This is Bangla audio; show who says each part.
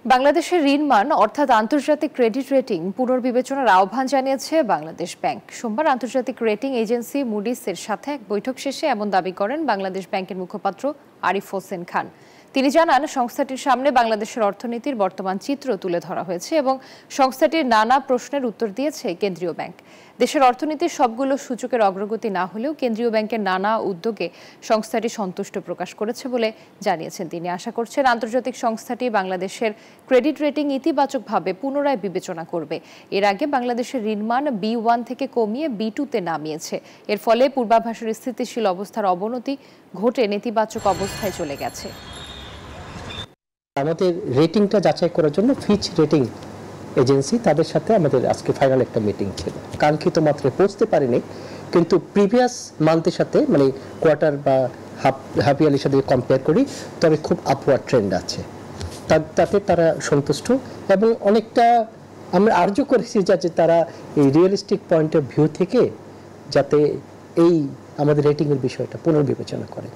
Speaker 1: বাংলাদেশের ঋণ মান অর্থাৎ আন্তর্জাতিক ক্রেডিট রেটিং পুনর্বিবেচনার আহ্বান জানিয়েছে বাংলাদেশ ব্যাংক। সোমবার আন্তর্জাতিক রেটিং এজেন্সি মুডিসের সাথে এক বৈঠক শেষে এমন দাবি করেন বাংলাদেশ ব্যাংকের মুখপাত্র আরিফ হোসেন খান। তিনি জানান, সংস্থাটির সামনে বাংলাদেশের অর্থনীতির বর্তমান চিত্র তুলে ধরা হয়েছে এবং সংস্থাটির নানা প্রশ্নের উত্তর দিয়েছে কেন্দ্রীয় ব্যাংক। দেশের অর্থনীতির সবগুলো সূচকের অগ্রগতি না হলেও কেন্দ্রীয় ব্যাংকের নানা উদ্যোগে সংস্থাটি সন্তুষ্ট প্রকাশ করেছে বলে জানিয়েছেন তিনি। আশা করছেন আন্তর্জাতিক সংস্থাটি বাংলাদেশের ক্রেডিট রেটিং ইতিবাচকভাবে পুনরায় বিবেচনা করবে। এর আগে বাংলাদেশের ঋণমান B1 থেকে কমিয়ে B2-তে নামিয়েছে। এর ফলে পূর্বাভাসের স্থিতিশীল অবস্থার অবনতি ঘটে নেতিবাচক অবস্থায় চলে গেছে।
Speaker 2: আমাদের রেটিংটা যাচাই করার জন্য ফিচ রেটিং এজেন্সি তাদের সাথে আমাদের আজকে ফাইনাল একটা মিটিং ছিল। কাঙ্ক্ষিত মাত্রায় পৌঁছতে পারিনি, কিন্তু প্রিভিয়াস মান্থের সাথে মানে কোয়ার্টার বা হাফ ইয়ারের সাথে কম্পেয়ার করি, তবে খুব আপওয়ার্ড ট্রেন্ড আছে। তাতে তারা সন্তুষ্ট এবং অনেকটা আমরা আর্য করেছি যাতে তারা এই রিয়েলিস্টিক পয়েন্ট অফ ভিউ থেকে যাতে এই আমাদের রেটিংয়ের বিষয়টা পুনর্বিবেচনা করে।